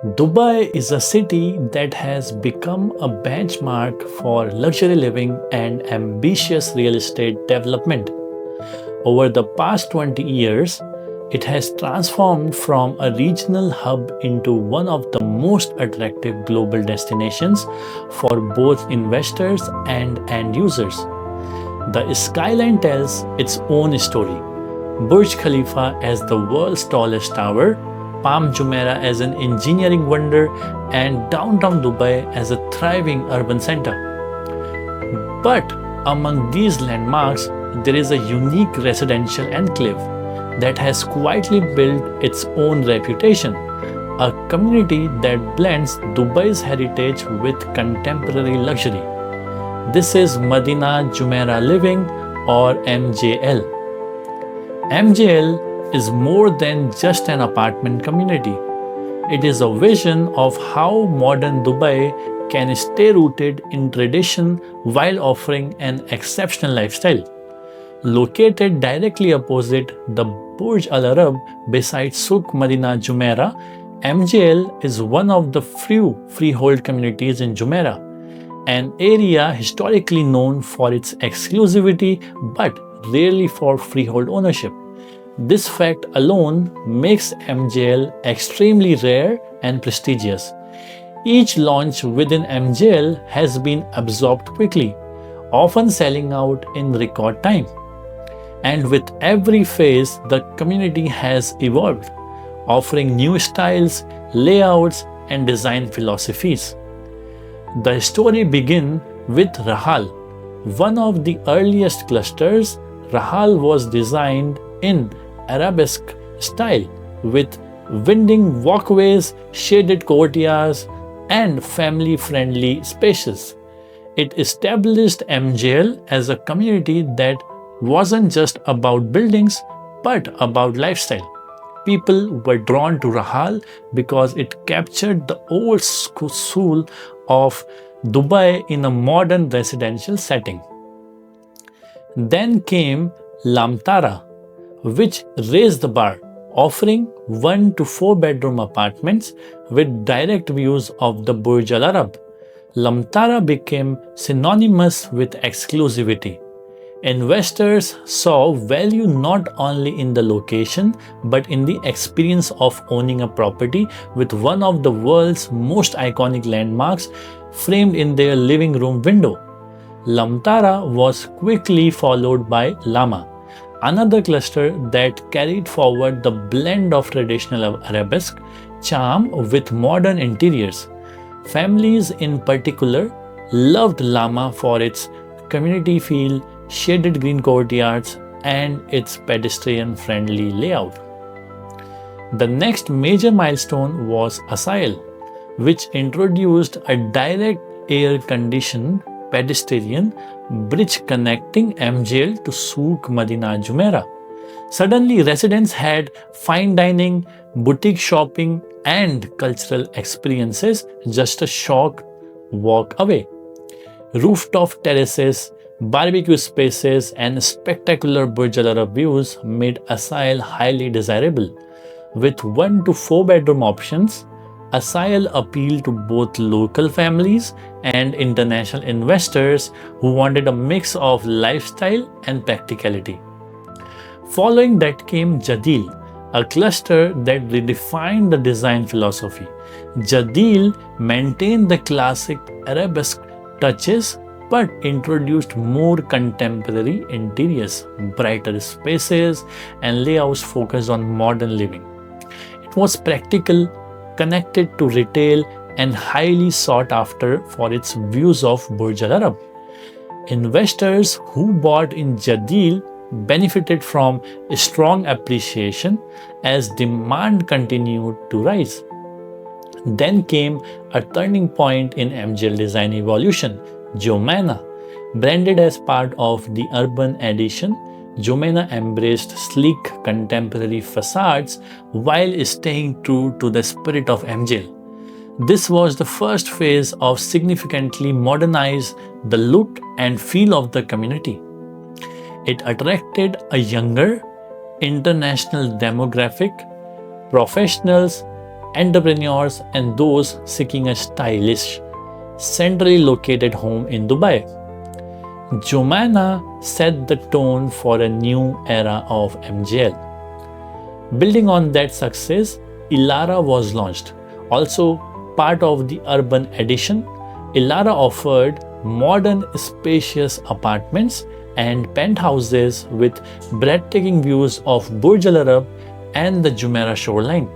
Dubai is a city that has become a benchmark for luxury living and ambitious real estate development. Over the past 20 years, it has transformed from a regional hub into one of the most attractive global destinations for both investors and end users. The skyline tells its own story. Burj Khalifa as the world's tallest tower, Palm Jumeirah as an engineering wonder, and downtown Dubai as a thriving urban center. But among these landmarks, there is a unique residential enclave that has quietly built its own reputation, a community that blends Dubai's heritage with contemporary luxury. This is Madinah Jumeirah Living, or MJL. MJL is more than just an apartment community. It is a vision of how modern Dubai can stay rooted in tradition while offering an exceptional lifestyle. Located directly opposite the Burj Al Arab beside Souk Madinah Jumeirah, MJL is one of the few freehold communities in Jumeirah, an area historically known for its exclusivity but rarely for freehold ownership. This fact alone makes MJL extremely rare and prestigious. Each launch within MJL has been absorbed quickly, often selling out in record time. And with every phase, the community has evolved, offering new styles, layouts, and design philosophies. The story begins with Rahal. One of the earliest clusters, Rahal was designed in Arabesque style with winding walkways, shaded courtyards, and family-friendly spaces. It established MJL as a community that wasn't just about buildings but about lifestyle. People were drawn to Rahal because it captured the old soul of Dubai in a modern residential setting. Then came Lamtara, which raised the bar, offering 1 to 4 bedroom apartments with direct views of the Burj Al Arab. Lamtara became synonymous with exclusivity. Investors saw value not only in the location but in the experience of owning a property with one of the world's most iconic landmarks framed in their living room window. Lamtara was quickly followed by Lama, another cluster that carried forward the blend of traditional Arabesque charm with modern interiors. Families in particular loved Lama for its community feel, shaded green courtyards, and its pedestrian-friendly layout. The next major milestone was Asail, which introduced a direct air-conditioned pedestrian bridge connecting MJL to Souk Madinah Jumeirah. Suddenly, residents had fine dining, boutique shopping, and cultural experiences just a short walk away. Rooftop terraces, barbecue spaces, and spectacular Burj Al Arab views made Asail highly desirable. With 1 to 4 bedroom options, Asail appealed to both local families and international investors who wanted a mix of lifestyle and practicality. Following that came Jadil, a cluster that redefined the design philosophy. Jadil maintained the classic Arabesque touches but introduced more contemporary interiors, brighter spaces, and layouts focused on modern living. It was practical, connected to retail, and highly sought after for its views of Burj Al Arab. Investors who bought in Jadil benefited from a strong appreciation as demand continued to rise. Then came a turning point in MJL design evolution, Jumeirah. Branded as part of the urban edition, Jumeirah embraced sleek contemporary facades while staying true to the spirit of MJL. This was the first phase of significantly modernize the look and feel of the community. It attracted a younger, international demographic, professionals, entrepreneurs, and those seeking a stylish, centrally located home in Dubai. Jumeirah set the tone for a new era of MJL. Building on that success, Elara was launched. Also part of the urban edition, Elara offered modern, spacious apartments and penthouses with breathtaking views of Burj Al Arab and the Jumeirah shoreline.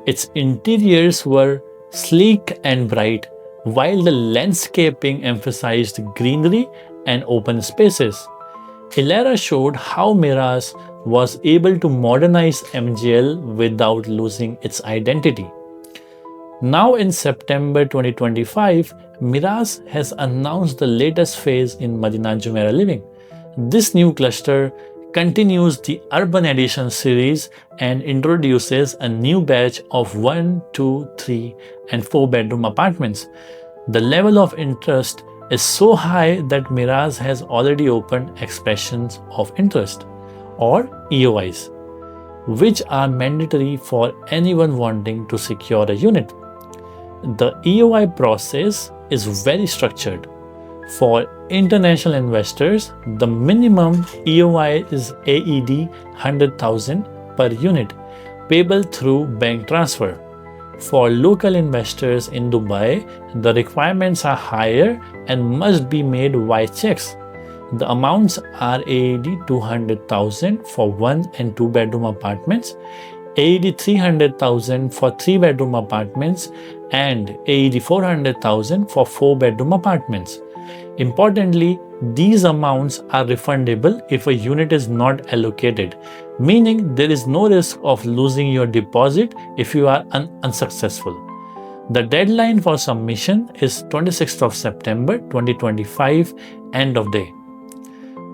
Its interiors were sleek and bright, while the landscaping emphasized greenery and open spaces. Elara showed how Meraas was able to modernize MJL without losing its identity. Now in September 2025, Meraas has announced the latest phase in Madinah Jumeirah Living. This new cluster continues the Urban Edition series and introduces a new batch of 1, 2, 3, and 4 bedroom apartments. The level of interest is so high that Meraas has already opened expressions of interest, or EOIs, which are mandatory for anyone wanting to secure a unit. The EOI process is very structured. For international investors, the minimum EOI is AED 100,000 per unit, payable through bank transfer. For local investors in Dubai, the requirements are higher and must be made via checks. The amounts are AED 200,000 for 1 and 2 bedroom apartments, AED 300,000 for 3 bedroom apartments, and AED 400,000 for 4 bedroom apartments. Importantly, these amounts are refundable if a unit is not allocated, meaning there is no risk of losing your deposit if you are unsuccessful. The deadline for submission is 26th of September 2025, end of day.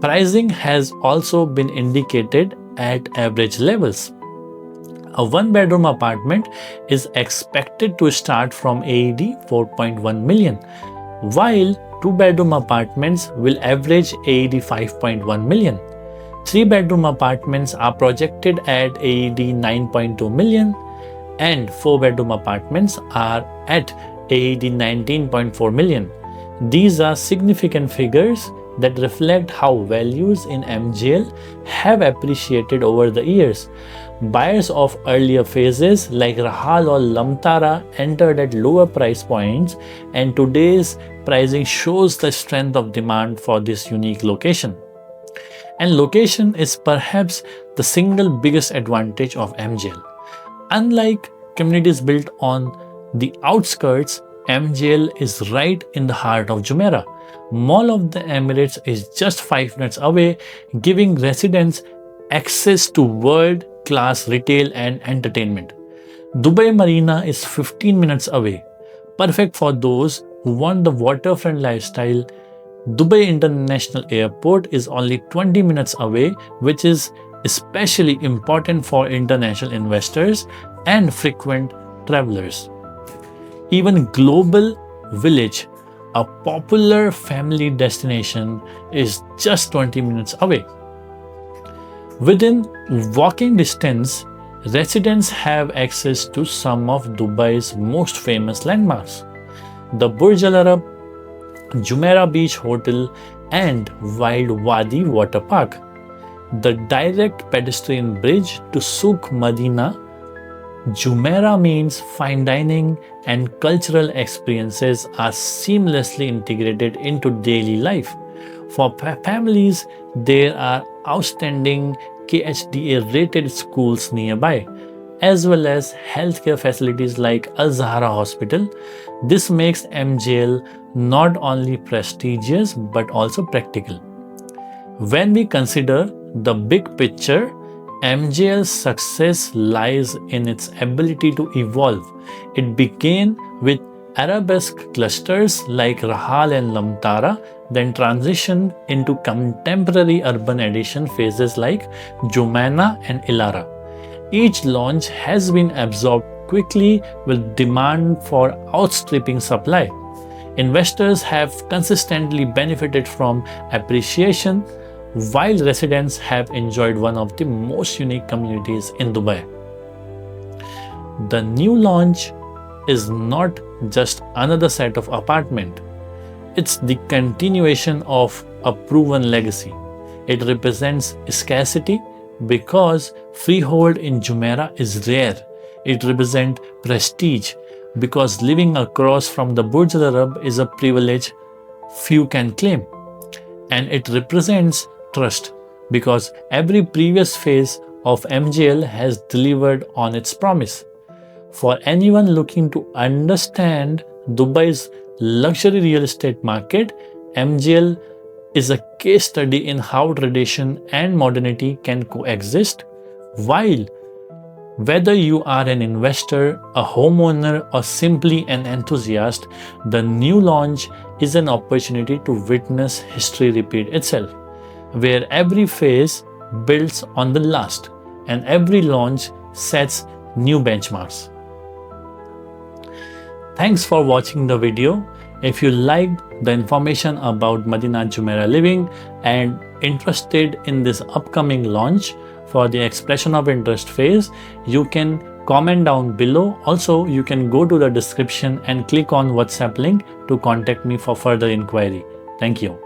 Pricing has also been indicated at average levels. A 1 bedroom apartment is expected to start from AED 4.1 million, while 2 bedroom apartments will average AED 5.1 million. 3 bedroom apartments are projected at AED 9.2 million, and 4 bedroom apartments are at AED 19.4 million. These are significant figures that reflect how values in MJL have appreciated over the years. Buyers of earlier phases like Rahal or Lamtara entered at lower price points, and today's pricing shows the strength of demand for this unique location. And location is perhaps the single biggest advantage of MJL. Unlike communities built on the outskirts, MJL is right in the heart of Jumeirah. Mall of the Emirates is just 5 minutes away, giving residents access to world-class retail and entertainment. Dubai Marina is 15 minutes away, perfect for those who want the waterfront lifestyle. Dubai International Airport is only 20 minutes away, which is especially important for international investors and frequent travelers. Even Global Village, a popular family destination, is just 20 minutes away. Within walking distance, residents have access to some of Dubai's most famous landmarks: the Burj Al Arab, Jumeirah Beach Hotel, and Wild Wadi Water Park. The direct pedestrian bridge to Souk Madina, Jumeirah means fine dining and cultural experiences are seamlessly integrated into daily life. For families, there are outstanding KHDA-rated schools nearby, as well as healthcare facilities like Al Zahra Hospital. This makes MJL not only prestigious but also practical. When we consider the big picture, MJL's success lies in its ability to evolve. It began with arabesque clusters like Rahal and Lamtara, then transitioned into contemporary urban edition phases like Jumeirah and Elara. Each launch has been absorbed quickly with demand for outstripping supply. Investors have consistently benefited from appreciation, while residents have enjoyed one of the most unique communities in Dubai. The new launch is not just another set of apartment. It's the continuation of a proven legacy. It represents scarcity because freehold in Jumeirah is rare. It represents prestige because living across from the Burj Al Arab is a privilege few can claim. And it represents trust because every previous phase of MJL has delivered on its promise. For anyone looking to understand Dubai's luxury real estate market, MJL is a case study in how tradition and modernity can coexist. While whether you are an investor, a homeowner, or simply an enthusiast, the new launch is an opportunity to witness history repeat itself, where every phase builds on the last and every launch sets new benchmarks. Thanks for watching the video. If you liked the information about Madinat Jumeirah Living and interested in this upcoming launch for the expression of interest phase, you can comment down below. Also, you can go to the description and click on WhatsApp link to contact me for further inquiry. Thank you.